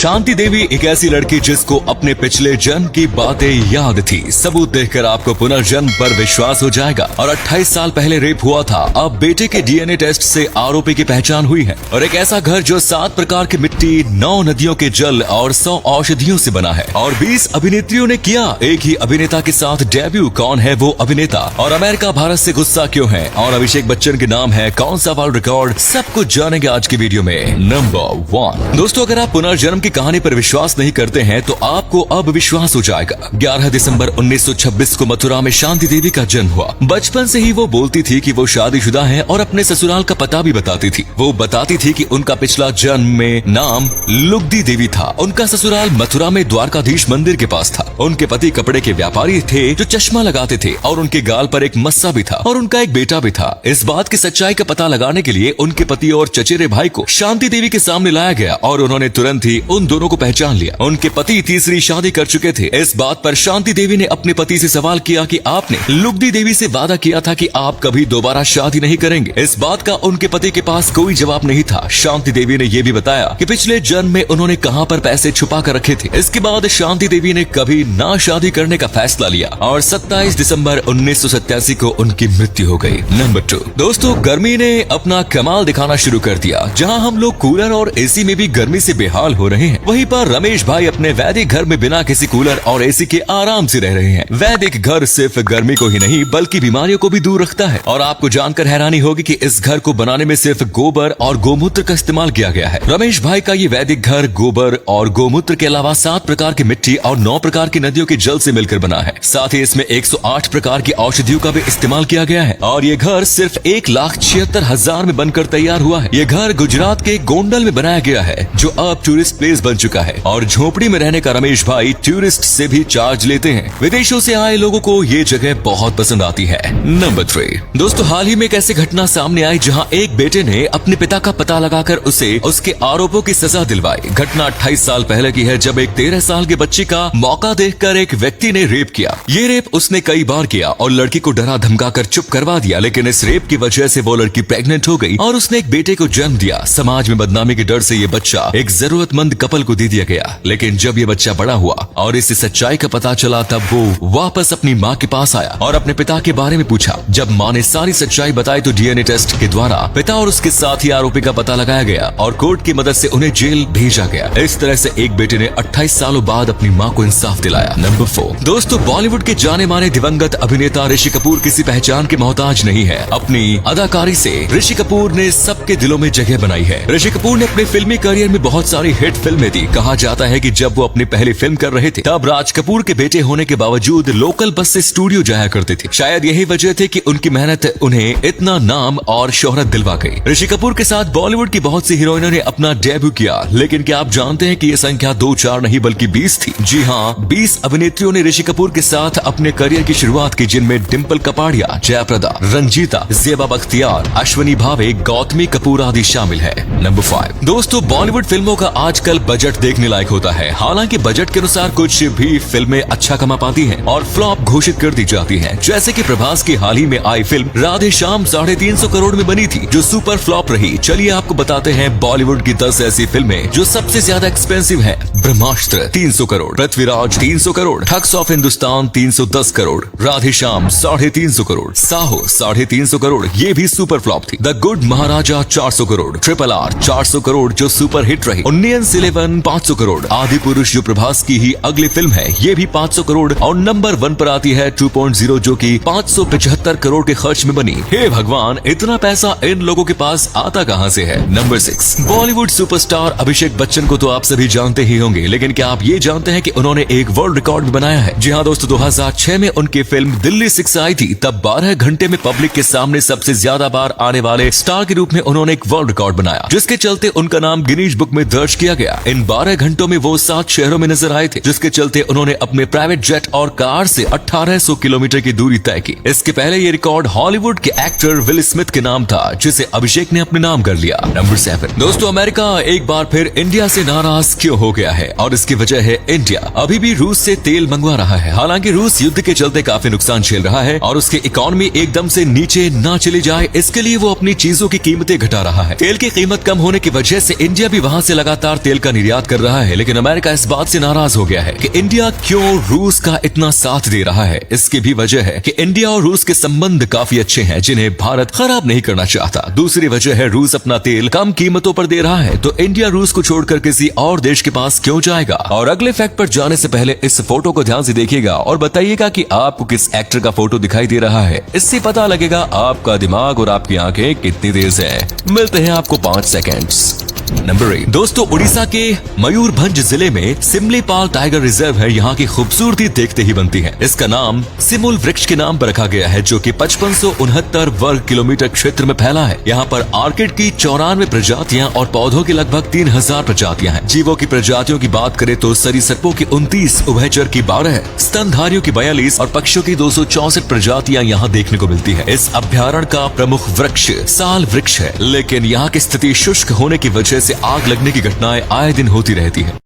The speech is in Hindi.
शांति देवी एक ऐसी लड़की जिसको अपने पिछले जन्म की बातें याद थी। सबूत देखकर आपको पुनर्जन्म पर विश्वास हो जाएगा। और 28 साल पहले रेप हुआ था, अब बेटे के डीएनए टेस्ट से आरोपी की पहचान हुई है। और एक ऐसा घर जो 7 प्रकार की मिट्टी, 9 नदियों के जल और 100 औषधियों से बना है। और 20 अभिनेत्रियों ने किया एक ही अभिनेता के साथ डेब्यू। कौन है वो अभिनेता और अमेरिका भारत से गुस्सा क्यों है और अभिषेक बच्चन के नाम है कौन सा वर्ल्ड रिकॉर्ड, सब कुछ जानेंगे आज की वीडियो में। नंबर 1 दोस्तों, अगर आप पुनर्जन्म की कहानी पर विश्वास नहीं करते हैं तो आपको अब विश्वास हो जाएगा। 11 दिसंबर 1926 को मथुरा में शांति देवी का जन्म हुआ। बचपन से ही वो बोलती थी कि वो शादीशुदा है और अपने ससुराल का पता भी बताती थी। वो बताती थी कि उनका पिछला जन्म में नाम लुगदी देवी था। उनका ससुराल मथुरा में द्वारकाधीश मंदिर के पास था। उनके पति कपड़े के व्यापारी थे जो चश्मा लगाते थे और उनके गाल पर एक मस्सा भी था और उनका एक बेटा भी था। इस बात की सच्चाई का पता लगाने के लिए उनके पति और चचेरे भाई को शांति देवी के सामने लाया गया और उन्होंने तुरंत ही उन दोनों को पहचान लिया। उनके पति तीसरी शादी कर चुके थे। इस बात पर शांति देवी ने अपने पति से सवाल किया कि आपने लुगदी देवी से वादा किया था कि आप कभी दोबारा शादी नहीं करेंगे। इस बात का उनके पति के पास कोई जवाब नहीं था। शांति देवी ने यह भी बताया कि पिछले जन्म में उन्होंने कहां पर पैसे छुपा कर रखे थे। इसके बाद शांति देवी ने कभी ना शादी करने का फैसला लिया और 27 दिसंबर 1987 को उनकी मृत्यु हो गई। नंबर 2 दोस्तों, गर्मी ने अपना कमाल दिखाना शुरू कर दिया। जहां हम लोग कूलर और एसी में भी गर्मी से बेहाल हो रहे हैं, वहीं पर रमेश भाई अपने वैदिक घर में बिना किसी कूलर और एसी के आराम से रह रहे हैं। वैदिक घर सिर्फ गर्मी को ही नहीं बल्कि बीमारियों को भी दूर रखता है। और आपको जानकर हैरानी होगी कि इस घर को बनाने में सिर्फ गोबर और गोमूत्र का इस्तेमाल किया गया है। रमेश भाई का ये वैदिक घर गोबर और गोमूत्र के अलावा 7 प्रकार की मिट्टी और 9 प्रकार की नदियों के जल से मिलकर बना है। साथ ही इसमें 108 प्रकार की औषधियों का भी इस्तेमाल किया गया है। और ये घर सिर्फ 1,76,000 में बनकर तैयार हुआ है। ये घर गुजरात के गोंडल में बनाया गया है जो अब टूरिस्ट प्लेस बन चुका है। और झोपड़ी में रहने का रमेश भाई टूरिस्ट से भी चार्ज लेते हैं। विदेशों से आए लोगों को ये जगह बहुत पसंद आती है। नंबर 3 दोस्तों, हाल ही में एक ऐसी घटना सामने आई जहां एक बेटे ने अपने पिता का पता लगाकर उसे उसके आरोपों की सजा दिलवाई। घटना 28 साल पहले की है जब एक 13 साल के बच्चे का मौका देखकर एक व्यक्ति ने रेप किया। ये रेप उसने कई बार किया और लड़की को डरा धमकाकर चुप करवा दिया। लेकिन इस रेप की वजह से वो लड़की प्रेग्नेंट हो गई और उसने एक बेटे को जन्म दिया। समाज में बदनामी के डर से ये बच्चा एक जरूरतमंद कपल को दे दिया गया। लेकिन जब ये बच्चा बड़ा हुआ और इसे सच्चाई का पता चला तब वो वापस अपनी माँ के पास आया और अपने पिता के बारे में पूछा। जब माँ ने सारी सच्चाई बताई तो डीएनए टेस्ट के द्वारा पिता और उसके साथी आरोपी का पता लगाया गया और कोर्ट की मदद से उन्हें जेल भेजा गया। इस तरह से एक बेटे ने 28 सालों बाद अपनी माँ को इंसाफ दिलाया। नंबर 4 दोस्तों, बॉलीवुड के जाने माने दिवंगत अभिनेता ऋषि कपूर किसी पहचान के मोहताज नहीं है। अपनी अदाकारी से ऋषि कपूर ने सबके दिलों में जगह बनाई है। ऋषि कपूर ने अपने फिल्मी करियर में बहुत सारी हिट फिल्में दी। कहा जाता है कि जब वो अपनी पहली फिल्म कर रहे थे तब राज कपूर के बेटे होने के बावजूद लोकल बस से स्टूडियो जाया करते थे। शायद यही वजह थी कि उनकी मेहनत उन्हें इतना नाम और शोहरत दिलवा गई। ऋषि कपूर के साथ बॉलीवुड की बहुत सी हीरोइनों ने अपना डेब्यू किया। लेकिन क्या आप जानते हैं कि ये संख्या 2-4 नहीं बल्कि 20 थी। जी हाँ, 20 अभिनेत्रियों ने ऋषि कपूर के साथ अपने करियर की शुरुआत की, जिनमें डिम्पल कपाड़िया, जयाप्रदा, रंजीता, ज़ेबा बख्तियार, अश्विनी भावे, गौतमी कपूर आदि शामिल है। नंबर 5 दोस्तों, बॉलीवुड फिल्मों का आजकल बजट देखने लायक होता है। हालांकि बजट के अनुसार कुछ भी फिल्में अच्छा कमा पाती हैं और फ्लॉप घोषित कर दी जाती हैं। जैसे कि प्रभास की हाल ही में आई फिल्म राधे श्याम 350 करोड़ में बनी थी जो सुपर फ्लॉप रही। चलिए आपको बताते हैं बॉलीवुड की 10 ऐसी फिल्में जो सबसे ज्यादा एक्सपेंसिव हैं। ब्रह्मास्त्र 300 करोड़, पृथ्वीराज 300 करोड़, ठग्स ऑफ हिंदुस्तान 310 करोड़, राधे श्याम 350 करोड़, साहो 350 करोड़, ये भी सुपर फ्लॉप थी। The good Maharaja 400 crore, RRR 400 crore जो सुपर हिट रही, Onions 11 500 करोड़, आदि पुरुष जो प्रभास की ही अगली फिल्म है ये भी 500 करोड़ और नंबर 1 पर आती है 2.0 जो कि 575 करोड़ के खर्च में बनी। हे भगवान, इतना पैसा इन लोगों के पास आता कहां से है। नंबर 6 बॉलीवुड सुपरस्टार अभिषेक बच्चन को तो आप सभी जानते ही होंगे, लेकिन क्या आप ये जानते हैं कि उन्होंने एक वर्ल्ड रिकॉर्ड भी बनाया है। जी हाँ दोस्तों, 2006 में उनकी फिल्म दिल्ली 6 आई थी। तब 12 घंटे में पब्लिक के सामने सबसे ज्यादा बार आने वाले स्टार के रूप में उन्होंने एक वर्ल्ड रिकॉर्ड बनाया, जिसके चलते उनका नाम गिनीज बुक में दर्ज किया गया। इन 12 घंटों में वो 7 शहरों में नजर आए थे, जिसके चलते उन्होंने अपने प्राइवेट जेट और कार से 1800 किलोमीटर की दूरी तय की। इसके पहले ये रिकॉर्ड हॉलीवुड के एक्टर विल स्मिथ के नाम था, जिसे अभिषेक ने अपने नाम कर लिया। नंबर 7 दोस्तों, अमेरिका एक बार फिर इंडिया से नाराज क्यों हो गया है और इसकी वजह है इंडिया अभी भी रूस से तेल मंगवा रहा है। हालांकि रूस युद्ध के चलते काफी नुकसान झेल रहा है और उसकी इकोनॉमी एकदम से नीचे ना चली जाए, इसके लिए वो अपनी चीजों की कीमतें घटा रहा है। तेल की कीमत कम होने की वजह से इंडिया भी वहां से लगातार तेल का निर्यात कर रहा है, लेकिन अमेरिका इस बात से नाराज हो गया है कि इंडिया क्यों रूस का इतना साथ दे रहा है। इसकी भी वजह है कि इंडिया और रूस के संबंध काफी अच्छे हैं, जिन्हें भारत खराब नहीं करना चाहता। दूसरी वजह है रूस अपना तेल कम कीमतों पर दे रहा है, तो इंडिया रूस को छोड़कर किसी और देश के पास क्यों जाएगा। और अगले फैक्ट पर जाने से पहले इस फोटो को ध्यान से देखिएगा और बताइएगा कि आपको किस एक्टर का फोटो दिखाई दे रहा है। इससे पता लगेगा आपका दिमाग और आपकी आंखें कितनी तेज है। मिलते हैं आपको 5 सेकेंड्स। नंबर 8 दोस्तों, उड़ीसा के मयूरभंज जिले में सिमलीपाल टाइगर रिजर्व है। यहाँ की खूबसूरती देखते ही बनती है। इसका नाम सिमुल वृक्ष के नाम पर रखा गया है, जो कि 5569 वर्ग किलोमीटर क्षेत्र में फैला है। यहाँ पर आर्किड की 94 प्रजातियां और पौधों की लगभग 3000 प्रजातियां हैं। जीवों की प्रजातियों की बात करें तो सरीसृपों की 29, उभयचर की 12, स्तनधारियों की 42 और पक्षियों की 264 प्रजातियां यहाँ देखने को मिलती है। इस अभ्यारण्य का प्रमुख वृक्ष साल वृक्ष है, लेकिन यहाँ की स्थिति शुष्क होने की वजह से आग लगने की घटनाएं आए दिन होती रहती है।